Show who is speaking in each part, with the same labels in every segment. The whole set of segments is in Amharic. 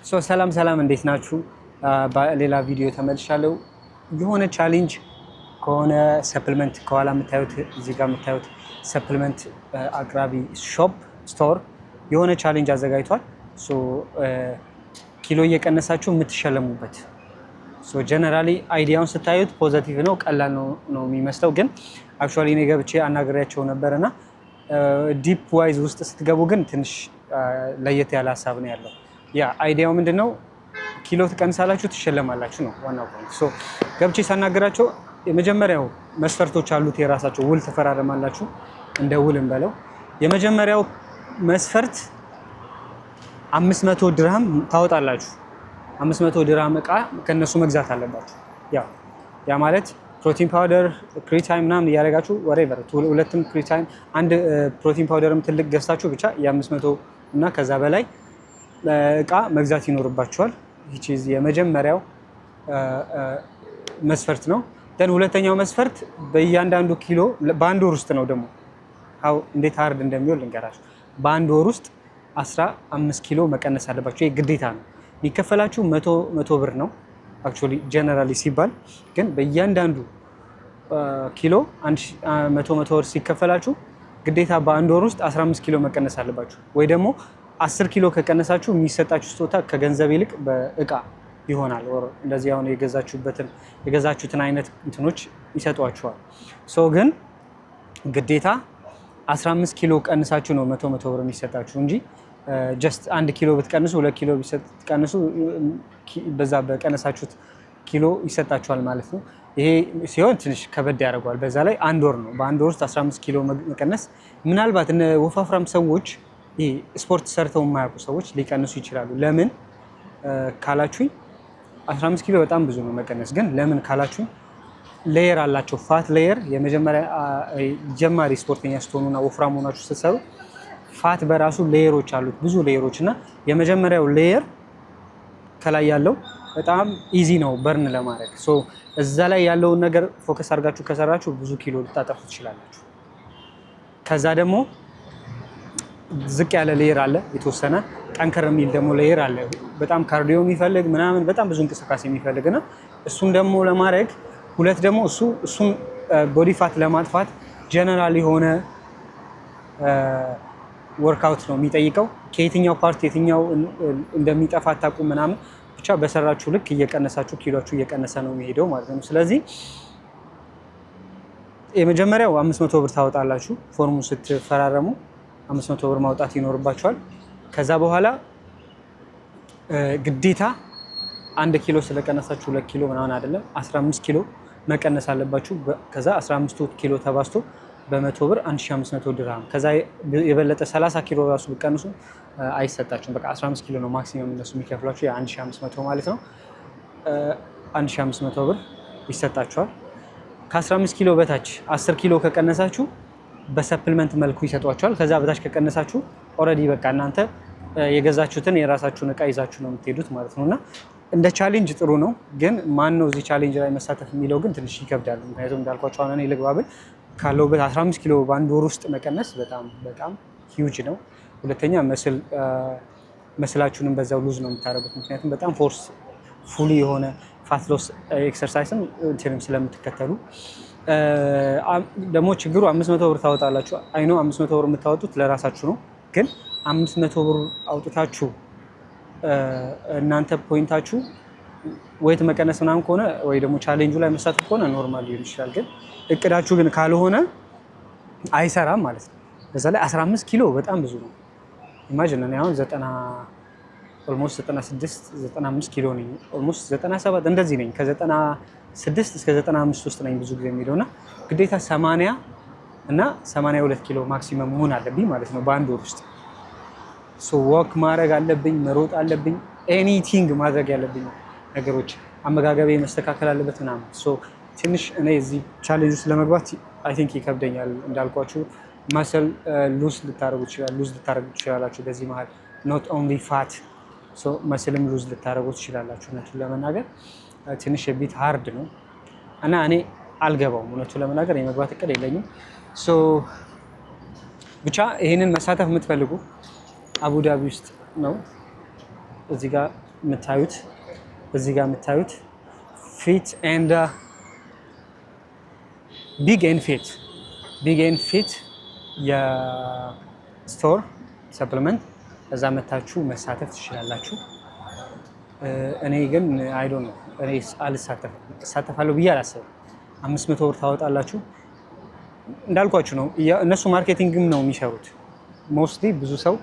Speaker 1: ሰላም እንዴት ናችሁ? በሌላ ቪዲዮ ተመልሻለሁ። የሆነ ቻሌንጅ ከሆነ ሰፕሊመንት ከኋላ የምታዩት እዚህ ጋር የምታዩት ሰፕሊመንት አቅራቢ ስቶር የሆነ ቻሌንጅ አዘጋጅቷል። ኪሎ እየቀነሳችሁ የምትሸለሙበት። ጀነራሊ አይዲያውን ስታዩት ፖዚቲቭ ነው፣ ቀላል ነው የሚመስለው፣ ግን አክቹዋሊ እኔ ገብቼ አናግሬያቸው ነበርና ዲፕ ዋይዝ ውስጥ ስትገቡ ግን ትንሽ ለየት ያለ ሀሳብ ነው ያለው። ያ አይዲያው ምንድነው? ኪሎ ትቀንሳላችሁ ትሸለማላችሁ ነው ዋናው ፖይንት። ገብቼ ሳናገራቸው የመጀመሪያው መስፈርቶች አሉት የራሳቸው። ውል ትፈራረማላችሁ፣ እንደ ውል እንበለው። የመጀመሪያው መስፈርት 500 ድርሃም ታወጣላችሁ። 500 ድርሃም እቃ ከነሱ መግዛት አለባችሁ። ያ ማለት ፕሮቲን ፓውደር፣ ክሪታይም ምናምን እያደረጋችሁ ወሬቨር ሁለትም ክሪታይም አንድ ፕሮቲን ፓውደርም ትልቅ ገዝታችሁ ብቻ የ500 እና ከዛ በላይ እቃ መግዛት ይኖርባችኋል። ይቺ የመጀመሪያው መስፈርት ነው። ሁለተኛው መስፈርት በእያንዳንዱ ኪሎ በአንድ ወር ውስጥ ነው። ደግሞ እንዴት ሃርድ እንደሚሆን ልንገራችሁ። በአንድ ወር ውስጥ 15 ኪሎ መቀነስ አለባችሁ። ይሄ ግዴታ ነው። የሚከፈላችሁ 100 ብር ነው አክቹዋሊ ጀነራሊ ሲባል፣ ግን በእያንዳንዱ ኪሎ 100 ብር ሲከፈላችሁ ግዴታ በአንድ ወር ውስጥ 15 ኪሎ መቀነስ አለባችሁ። ወይ ደግሞ 10 ኪሎ ከቀነሳችሁ የሚሰጣችሁ ስጦታ ከገንዘብ ይልቅ በእቃ ይሆናል። እንደዚህ አሁን የገዛችሁትን አይነት እንትኖች ይሰጧችኋል። ግን ግዴታ 15 ኪሎ ቀንሳችሁ ነው 100 ብር የሚሰጣችሁ እንጂ ጀስት 1 ኪሎ ብትቀንሱ 2 ኪሎ ብትቀንሱ በዛ በቀነሳችሁት ኪሎ ይሰጣችኋል ማለት ነው። ይሄ ሲሆን ትንሽ ከበድ ያደርገዋል። በዛ ላይ አንድ ወር ነው። በአንድ ወር ውስጥ 15 ኪሎ መቀነስ ምናልባት እነ ወፋፍራም ሰዎች ይሄ ስፖርት ሰርተው የማያውቁ ሰዎች ሊቀንሱ ይችላሉ። ለምን ካላችሁኝ 15 ኪሎ በጣም ብዙ ነው መቀነስ። ግን ለምን ካላችሁኝ ሌየር አላቸው። ፋት ሌየር የመጀመሪያ ጀማሪ ስፖርተኛ ስትሆኑና ወፍራም ሆናችሁ ስትሰሩ ፋት በራሱ ሌየሮች አሉት፣ ብዙ ሌየሮች እና የመጀመሪያው ሌየር ከላይ ያለው በጣም ኢዚ ነው በርን ለማድረግ። እዛ ላይ ያለውን ነገር ፎከስ አድርጋችሁ ከሰራችሁ ብዙ ኪሎ ልታጠፉ ትችላላችሁ። ከዛ ደግሞ ዝቅ ያለ ሌየር አለ፣ የተወሰነ ጠንከር የሚል ደግሞ ሌየር አለ፣ በጣም ካርዲዮ የሚፈልግ ምናምን በጣም ብዙ እንቅስቃሴ የሚፈልግ እና እሱን ደግሞ ለማድረግ ሁለት ደግሞ እሱን ቦዲ ፋት ለማጥፋት ጀነራል የሆነ ወርክአውት ነው የሚጠይቀው። ከየትኛው ፓርት የትኛው እንደሚጠፋ አታውቁም ምናምን፣ ብቻ በሰራችሁ ልክ እየቀነሳችሁ ኪሎችሁ እየቀነሰ ነው የሚሄደው ማለት ነው። ስለዚህ የመጀመሪያው 500 ብር ታወጣላችሁ። ፎርሙን ስትፈራረሙ 500 ብር ማውጣት ይኖርባችኋል። ከዛ በኋላ ግዴታ 1 ኪሎ ስለቀነሳችሁ 2 ኪሎ ምናምን አይደለም 15 ኪሎ መቀነስ አለባችሁ። ከዛ 15 ኪሎ ተባዝቶ በ100 ብር 1500 ድርሃም። ከዛ የበለጠ 30 ኪሎ ራሱ ብትቀንሱ አይሰጣችሁም። በቃ 15 ኪሎ ነው ማክሲመም እነሱ የሚከፍሏችሁ፣ የ1500 ማለት ነው። 1500 ብር ይሰጣችኋል። ከ15 ኪሎ በታች 10 ኪሎ ከቀነሳችሁ በሰፕልመንት መልኩ ይሰጧችኋል። ከዛ በታች ከቀነሳችሁ ኦልሬዲ በቃ እናንተ የገዛችሁትን የራሳችሁን እቃ ይዛችሁ ነው የምትሄዱት ማለት ነው። እና እንደ ቻሌንጅ ጥሩ ነው፣ ግን ማን ነው እዚህ ቻሌንጅ ላይ መሳተፍ የሚለው ግን ትንሽ ይከብዳል። ምክንያቱም እንዳልኳቸው አሁን እኔ ልግባብል ካለውበት 15 ኪሎ በአንድ ወር ውስጥ መቀነስ በጣም ሂውጅ ነው። ሁለተኛ መስላችሁንም በዛው ሉዝ ነው የምታደርጉት፣ ምክንያቱም በጣም ፎርስ ፉሊ የሆነ ፋት ሎስ ኤክሰርሳይስም እንትንም ስለምትከተሉ። ደግሞ ችግሩ 500 ብር ታወጣላችሁ። አይኖ 500 ብር የምታወጡት ለራሳችሁ ነው፣ ግን 500 ብር አውጥታችሁ እናንተ ፖይንታችሁ ወይት መቀነስ ምናምን ከሆነ ወይ ደግሞ ቻሌንጁ ላይ መሳተፍ ከሆነ ኖርማል ሊሆን ይችላል። ግን እቅዳችሁ ግን ካልሆነ አይሰራም ማለት ነው። በዛ ላይ 15 ኪሎ በጣም ብዙ ነው። ኢማጂን እኔ አሁን ኦልሞስት 96 95 ኪሎ ነኝ። ኦልሞስት 97 እንደዚህ ነኝ። ከ96 እስከ 95 ውስጥ ነኝ ብዙ ጊዜ የሚለውና ግዴታ 80 እና 82 ኪሎ ማክሲመም መሆን አለብኝ ማለት ነው በአንድ ወር ውስጥ። ወክ ማድረግ አለብኝ፣ መሮጥ አለብኝ፣ ኤኒቲንግ ማድረግ ያለብኝ ነገሮች፣ አመጋገቤ መስተካከል አለበት ምናምን። ትንሽ እኔ እዚህ ቻሌንጅ ውስጥ ለመግባት አይ ቲንክ ይከብደኛል። እንዳልኳችሁ ማሰል ሉዝ ልታደርጉ ትችላላችሁ በዚህ መሀል። ኖት ኦንሊ ፋት መስልም ሉዝ ልታደርጉ ትችላላችሁ። እውነቱን ለመናገር ትንሽ የቢት ሃርድ ነው እና እኔ አልገባውም። እውነቱን ለመናገር የመግባት እቅድ የለኝም። ብቻ ይህንን መሳተፍ የምትፈልጉ አቡዳቢ ውስጥ ነው። እዚህ ጋር የምታዩት እዚህ ጋር የምታዩት ፊት ኤንድ ቢግ ኤንድ ፊት የስቶር ሰፕሊመንት እዛ መታችሁ መሳተፍ ትችላላችሁ። እኔ ግን አይዶ ነው እኔ እሳተፋለሁ ብዬ አላስብም። 500 ብር ታወጣላችሁ። እንዳልኳችሁ ነው እነሱ ማርኬቲንግም ነው የሚሰሩት። ሞስትሊ ብዙ ሰው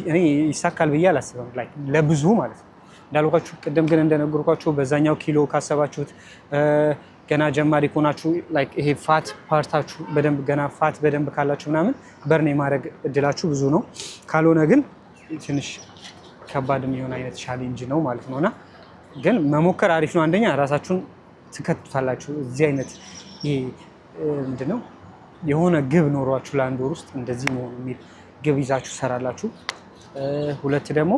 Speaker 1: እኔ ይሳካል ብዬ አላስብም፣ ላይክ ለብዙ ማለት ነው። እንዳልኳችሁ ቅድም ግን እንደነገርኳችሁ በዛኛው ኪሎ ካሰባችሁት ገና ጀማሪ ከሆናችሁ ላይክ ይሄ ፋት ፓርታችሁ በደንብ ገና ፋት በደንብ ካላችሁ ምናምን በርን የማድረግ እድላችሁ ብዙ ነው። ካልሆነ ግን ትንሽ ከባድ የሚሆን አይነት ቻሌንጅ ነው ማለት ነውና ግን መሞከር አሪፍ ነው። አንደኛ ራሳችሁን ትከቱታላችሁ እዚህ አይነት ይሄ ምንድነው የሆነ ግብ ኖሯችሁ ለአንድ ወር ውስጥ እንደዚህ መሆኑ የሚል ግብ ይዛችሁ ሰራላችሁ። ሁለት ደግሞ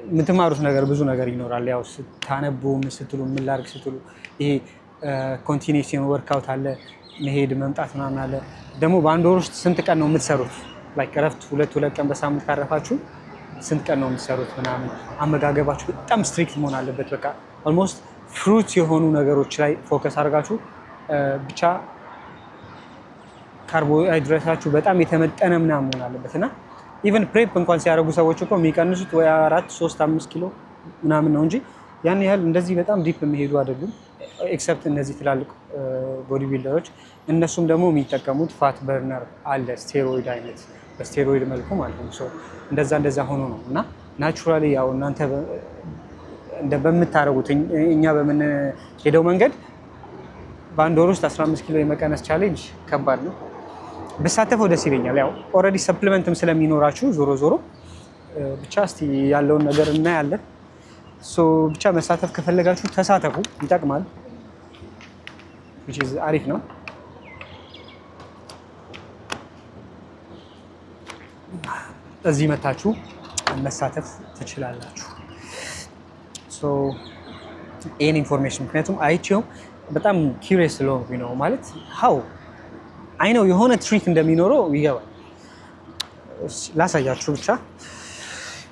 Speaker 1: የምትማሩት ነገር ብዙ ነገር ይኖራል። ያው ስታነቡ ስትሉ ምን ላድርግ ስትሉ ይሄ ኮንቲኒዩስ ወርክአውት አለ፣ መሄድ መምጣት ምናምን አለ። ደግሞ በአንድ ወር ውስጥ ስንት ቀን ነው የምትሰሩት? ላይክ እረፍት ሁለት ቀን በሳምንት ካረፋችሁ ስንት ቀን ነው የምትሰሩት ምናምን። አመጋገባችሁ በጣም ስትሪክት መሆን አለበት። በቃ ኦልሞስት ፍሩት የሆኑ ነገሮች ላይ ፎከስ አድርጋችሁ ብቻ ካርቦሃይድሬታችሁ በጣም የተመጠነ ምናምን መሆን አለበት እና ኢቨን ፕሬፕ እንኳን ሲያደርጉ ሰዎች እኮ የሚቀንሱት ወይ 4 3 5 ኪሎ ምናምን ነው እንጂ ያን ያህል እንደዚህ በጣም ዲፕ የሚሄዱ አይደሉም። ኤክሰፕት እነዚህ ትላልቅ ቦዲ ቢልደሮች እነሱም ደግሞ የሚጠቀሙት ፋት በርነር አለ፣ ስቴሮይድ አይነት በስቴሮይድ መልኩ ማለት ነው። ሶ እንደዛ ሆኖ ነው እና ናቹራሊ ያው እናንተ በምታደርጉት እኛ በምንሄደው መንገድ በአንድ ወር ውስጥ 15 ኪሎ የመቀነስ ቻሌንጅ ከባድ ነው። ብሳተፈው ደስ ይለኛል። ያው ኦልሬዲ ሰፕሊመንትም ስለሚኖራችሁ ዞሮ ዞሮ ብቻ እስቲ ያለውን ነገር እናያለን። ሶ ብቻ መሳተፍ ከፈለጋችሁ ተሳተፉ፣ ይጠቅማል፣ which is አሪፍ ነው። እዚህ መታችሁ መሳተፍ ትችላላችሁ። ሶ ይሄን ኢንፎርሜሽን ምክንያቱም አይቼው በጣም ኪሪየስ ስለሆንኩኝ ነው ማለት ሀው አይ ነው የሆነ ትሪክ እንደሚኖረው ይገባል። ላሳያችሁ ብቻ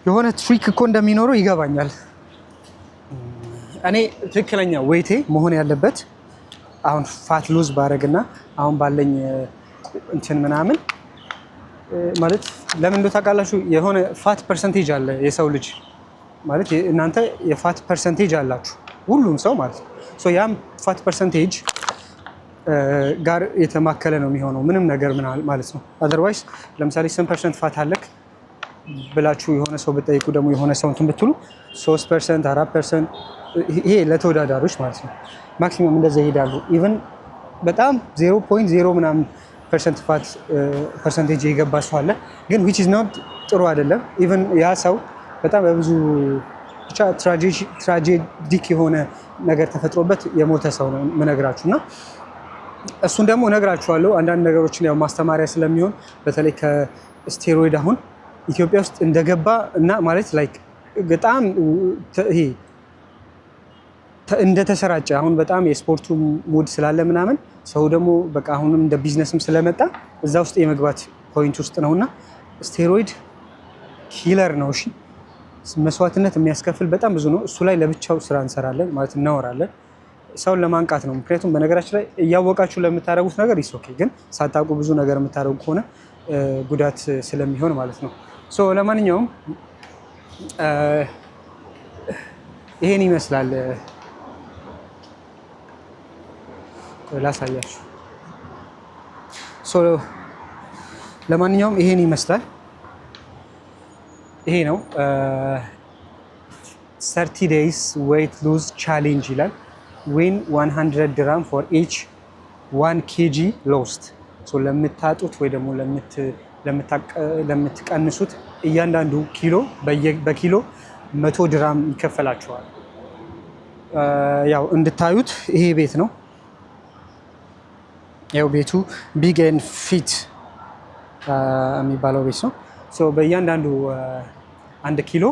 Speaker 1: የሆነ ትሪክ እኮ እንደሚኖረው ይገባኛል። እኔ ትክክለኛ ዌይቴ መሆን ያለበት አሁን ፋት ሉዝ ባረግና አሁን ባለኝ እንትን ምናምን ማለት ለምን እንደው ታውቃላችሁ የሆነ ፋት ፐርሰንቴጅ አለ የሰው ልጅ ማለት እናንተ የፋት ፐርሰንቴጅ አላችሁ ሁሉም ሰው ማለት ነው። ሶ ያም ፋት ፐርሰንቴጅ ጋር የተማከለ ነው የሚሆነው ምንም ነገር ማለት ነው። አዘርዋይስ ለምሳሌ 8% ፋት አለክ ብላችሁ የሆነ ሰው ብትጠይቁ ደግሞ የሆነ ሰው እንትን ብትሉ 3% 4% ይሄ ለተወዳዳሪዎች ማለት ነው። ማክሲመም እንደዛ ይሄዳሉ። ኢቭን በጣም 0.0 ምናምን ፐርሰንት ፋት ፐርሰንቴጅ የገባ ሰው አለ። ግን which is not ጥሩ አይደለም። ኢቭን ያ ሰው በጣም በብዙ ብቻ ትራጀዲክ የሆነ ነገር ተፈጥሮበት የሞተ ሰው ነው የምነግራችሁ እና እሱን ደግሞ እነግራችኋለሁ። አንዳንድ ነገሮችን ያው ማስተማሪያ ስለሚሆን በተለይ ከስቴሮይድ አሁን ኢትዮጵያ ውስጥ እንደገባ እና ማለት ላይክ በጣም ይሄ እንደተሰራጨ አሁን በጣም የስፖርቱ ሙድ ስላለ ምናምን ሰው ደግሞ በቃ አሁንም እንደ ቢዝነስም ስለመጣ እዛ ውስጥ የመግባት ፖይንት ውስጥ ነውና ስቴሮይድ ኪለር ነው። እሺ መስዋዕትነት የሚያስከፍል በጣም ብዙ ነው። እሱ ላይ ለብቻው ስራ እንሰራለን ማለት እናወራለን። ሰውን ለማንቃት ነው። ምክንያቱም በነገራችን ላይ እያወቃችሁ ለምታደርጉት ነገር ኦኬ፣ ግን ሳታውቁ ብዙ ነገር የምታደርጉ ከሆነ ጉዳት ስለሚሆን ማለት ነው። ሶ ለማንኛውም ይሄን ይመስላል። ላሳያችሁ። ሶ ለማንኛውም ይሄን ይመስላል። ይሄ ነው 30 days weight lose challenge ይላል። win 100 dirham for each 1 kg lost። ሶ ለምታጡት ወይ ደግሞ ለምትቀንሱት እያንዳንዱ ኪሎ በኪሎ 100 ድራም ይከፈላችኋል። ያው እንድታዩት ይሄ ቤት ነው። ያው ቤቱ ቢግ ኤንድ ፊት የሚባለው ቤት ነው። ሶ በእያንዳንዱ 1 ኪሎ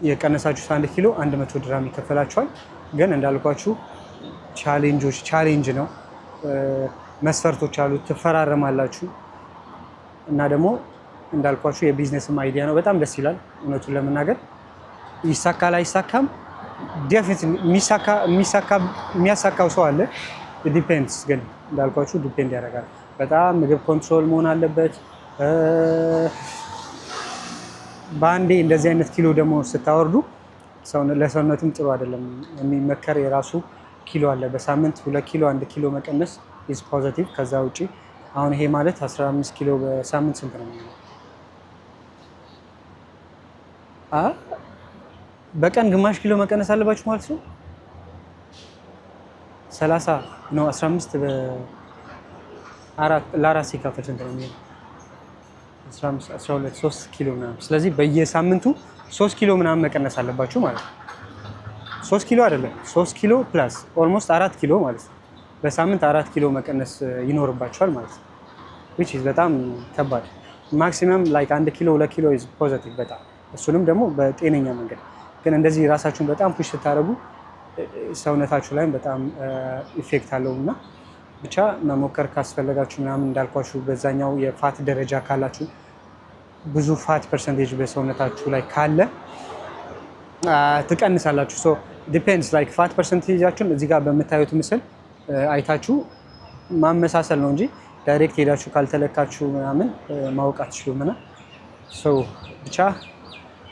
Speaker 1: የቀነሳችሁት 1 ኪሎ 100 ድራም ይከፈላችኋል። ግን እንዳልኳችሁ ቻሌንጅ ነው። መስፈርቶች አሉት፣ ትፈራረማላችሁ እና ደግሞ እንዳልኳችሁ የቢዝነስም አይዲያ ነው። በጣም ደስ ይላል እውነቱን ለመናገር ይሳካል አይሳካም ዴፊኒት የሚያሳካው ሰው አለ። ዲፔንድስ ግን እንዳልኳችሁ ዲፔንድ ያደርጋል። በጣም ምግብ ኮንትሮል መሆን አለበት። በአንዴ እንደዚህ አይነት ኪሎ ደግሞ ስታወርዱ ለሰውነትም ጥሩ አይደለም። የሚመከር የራሱ ኪሎ አለ። በሳምንት 2 ኪሎ 1 ኪሎ መቀነስ ኢዝ ፖዚቲቭ። ከዛ ውጪ አሁን ይሄ ማለት 15 ኪሎ በሳምንት ስንት ነው የሚሆነው? በቀን ግማሽ ኪሎ መቀነስ አለባችሁ ማለት ነው። 30 ነው 15 ለአራት ሲካፈል ስንት ነው የሚሆነው? 15 12 3 ኪሎ ምናምን። ስለዚህ በየሳምንቱ 3 ኪሎ ምናምን መቀነስ አለባችሁ ማለት ነው። 3 ኪሎ አይደለም 3 ኪሎ ፕላስ ኦልሞስት 4 ኪሎ ማለት ነው። በሳምንት 4 ኪሎ መቀነስ ይኖርባችኋል ማለት ነው። which is በጣም ከባድ። ማክሲመም ላይክ 1 ኪሎ 2 ኪሎ is positive በጣም እሱንም ደግሞ በጤነኛ መንገድ። ግን እንደዚህ ራሳችሁን በጣም ፑሽ ስታደርጉ ሰውነታችሁ ላይም በጣም ኢፌክት አለው እና ብቻ መሞከር ካስፈለጋችሁ ምናምን እንዳልኳችሁ በዛኛው የፋት ደረጃ ካላችሁ ብዙ ፋት ፐርሰንቴጅ በሰውነታችሁ ላይ ካለ ትቀንሳላችሁ። ሶ ዲፔንድስ ላይክ ፋት ፐርሰንቴጃችሁን እዚህ ጋር በምታዩት ምስል አይታችሁ ማመሳሰል ነው እንጂ ዳይሬክት ሄዳችሁ ካልተለካችሁ ምናምን ማወቅ አትችሉም። እና ሶ ብቻ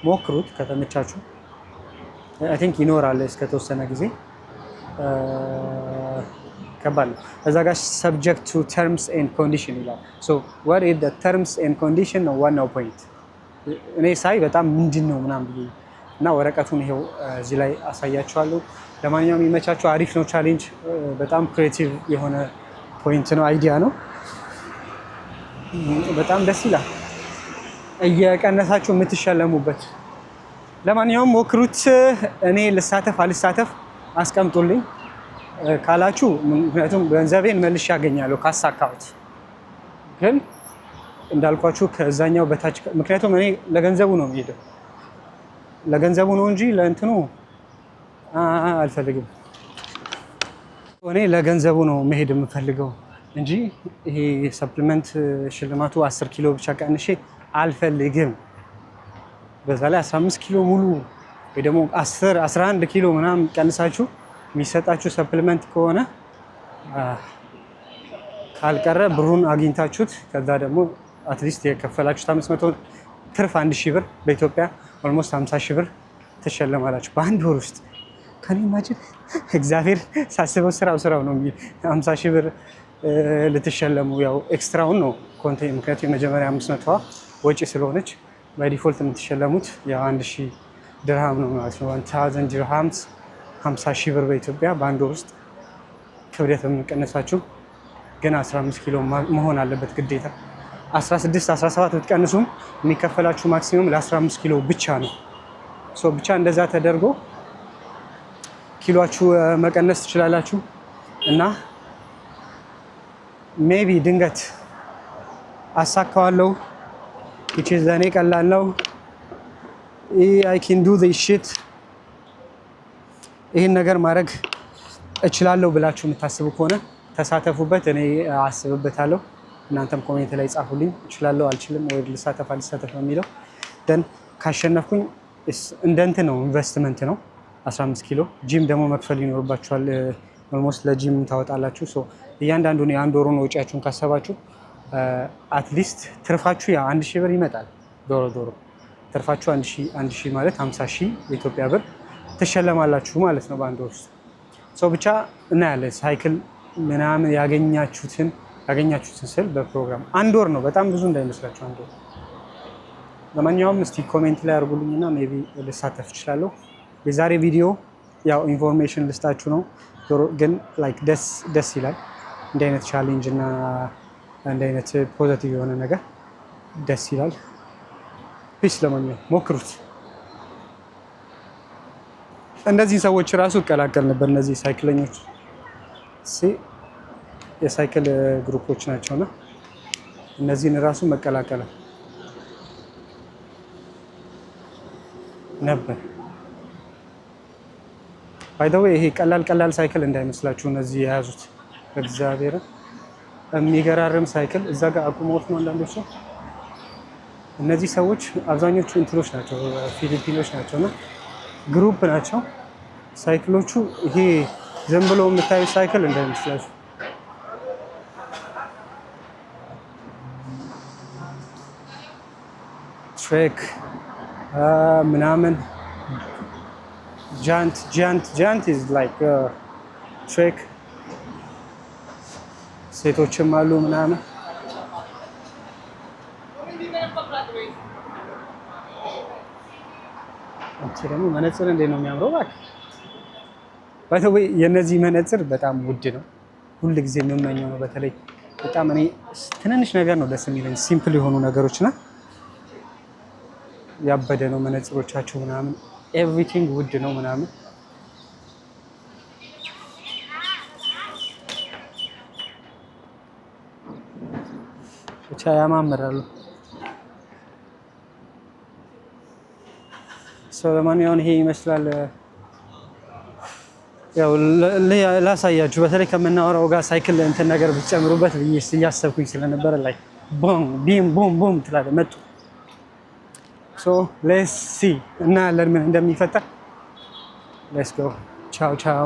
Speaker 1: ሞክሩት ከተመቻችሁ። አይ ቲንክ ይኖራል እስከተወሰነ ጊዜ ከባድ ነው። እዛ ጋር ሰብጀክት ቱ ተርምስ ኤንድ ኮንዲሽን ይላል። ሶ what is the terms and condition ነው ዋናው ፖይንት። እኔ ሳይ በጣም ምንድን ነው ምናምን ብዬ እና ወረቀቱን ይሄው እዚህ ላይ አሳያችኋለሁ። ለማንኛውም ይመቻችሁ። አሪፍ ነው ቻሌንጅ። በጣም ክሬቲቭ የሆነ ፖይንት ነው፣ አይዲያ ነው። በጣም ደስ ይላል። እየቀነሳችሁ የምትሸለሙበት። ለማንኛውም ሞክሩት። እኔ ልሳተፍ አልሳተፍ አስቀምጡልኝ ካላችሁ፣ ምክንያቱም ገንዘቤን መልሼ ያገኛለሁ ካሳካሁት። ግን እንዳልኳችሁ ከዛኛው በታች ምክንያቱም እኔ ለገንዘቡ ነው የሚሄደው፣ ለገንዘቡ ነው እንጂ ለእንትኑ አልፈልግም። እኔ ለገንዘቡ ነው መሄድ የምፈልገው እንጂ ይሄ ሰፕሊመንት ሽልማቱ 10 ኪሎ ብቻ ቀንሼ አልፈልግም። በዛ ላይ 15 ኪሎ ሙሉ ወይ ደግሞ 10 11 ኪሎ ምናምን ቀንሳችሁ የሚሰጣችሁ ሰፕሊመንት ከሆነ ካልቀረ ብሩን አግኝታችሁት ከዛ ደግሞ አትሊስት የከፈላችሁት 500 ትርፍ 1000 ብር በኢትዮጵያ ኦልሞስት 50 ሺህ ብር ትሸለማላችሁ በአንድ ወር ውስጥ። ከኔ ማጅን እግዚአብሔር ሳስበው ስራው ነው የሚል 50 ሺህ ብር ልትሸለሙ። ያው ኤክስትራውን ነው ኮንቴንት፣ ምክንያቱም የመጀመሪያ 500ዋ ወጪ ስለሆነች በዲፎልት የምትሸለሙት ያው 1000 ድርሃም ነው ማለት ነው። 1000 ድርሃምስ 50 ሺህ ብር በኢትዮጵያ በአንድ ወር ውስጥ። ክብደት የምንቀነሳችሁ ግን 15 ኪሎ መሆን አለበት ግዴታ። 16 17 ብትቀንሱም የሚከፈላችሁ ማክሲመም ለ15 ኪሎ ብቻ ነው። ሶ ብቻ እንደዛ ተደርጎ ኪሎአችሁ መቀነስ ትችላላችሁ። እና ሜቢ ድንገት አሳካዋለሁ which is ለኔ ቀላል ነው። I can do this shit ይሄን ነገር ማድረግ እችላለሁ ብላችሁ የምታስቡ ከሆነ ተሳተፉበት። እኔ አስብበታለሁ። እናንተም ኮሜንት ላይ ጻፉልኝ እችላለሁ አልችልም ወይ ልሳተፍ አልሳተፍ የሚለው ደን ካሸነፍኩኝ እንደ እንትን ነው፣ ኢንቨስትመንት ነው። 15 ኪሎ ጂም ደግሞ መክፈል ይኖርባችኋል። ኦልሞስት ለጂም ታወጣላችሁ። ሶ እያንዳንዱን የአንድ ወሩን ወጪያችሁን ካሰባችሁ አትሊስት ትርፋችሁ ያ 1000 ብር ይመጣል። ዶሮ ትርፋችሁ 1000 ማለት 50 ሺህ የኢትዮጵያ ብር ትሸለማላችሁ ማለት ነው በአንድ ወር ውስጥ። ሶ ብቻ እናያለን። ሳይክል ምናምን ያገኛችሁትን ስል በፕሮግራም አንድ ወር ነው፣ በጣም ብዙ እንዳይመስላችሁ አንድ ወር። ለማንኛውም እስቲ ኮሜንት ላይ አድርጉልኝና ሜቢ ልሳተፍ እችላለሁ። የዛሬ ቪዲዮ ያው ኢንፎርሜሽን ልስጣችሁ ነው፣ ግን ላይክ ደስ ይላል። እንዲህ አይነት ቻሌንጅ እና እንዲህ አይነት ፖዚቲቭ የሆነ ነገር ደስ ይላል። ፒስ። ለማንኛውም ሞክሩት። እንደዚህ ሰዎች ራሱ እቀላቀል ነበር። እነዚህ ሳይክለኞች የሳይክል ግሩፖች ናቸውና እነዚህን ራሱ መቀላቀል ነበር። ባይ ዘ ዌይ ይሄ ቀላል ሳይክል እንዳይመስላችሁ እነዚህ የያዙት እግዚአብሔር የሚገራርም ሳይክል። እዛ ጋር አቁመውት ነው አንዳንዶቹ እነዚህ ሰዎች አብዛኞቹ እንትኖች ናቸው፣ ፊሊፒኖች ናቸው እና ግሩፕ ናቸው። ሳይክሎቹ ይሄ ዝም ብሎ የምታዩት ሳይክል እንደሚመስላችሁ ትሬክ ምናምን ጃንት ኢዝ ላይክ ትሬክ ሴቶችም አሉ ምናምን። አንቺ ደግሞ መነጽር እንዴት ነው የሚያምረው! ባይ የነዚህ መነጽር በጣም ውድ ነው። ሁል ጊዜ የምመኘው ነው። በተለይ በጣም እኔ ትንንሽ ነገር ነው ደስ የሚለኝ፣ ሲምፕል የሆኑ ነገሮችና ያበደ ነው መነጽሮቻቸው ምናምን፣ ኤቭሪቲንግ ውድ ነው ምናምን። ብቻ ያማምራሉ። ለማንኛውም ይሄ ይመስላል። ያው ላሳያችሁ በተለይ ከምናወራው ጋር ሳይክል እንትን ነገር ብትጨምሩበት እያሰብኩኝ ስለነበረ ላይ ቦም ቢም ቦም ቦም ትላለህ መጡ። ሌትስ ሲ እናያለን ምን እንደሚፈጠር። ሌትስ ጎ ቻው ቻው።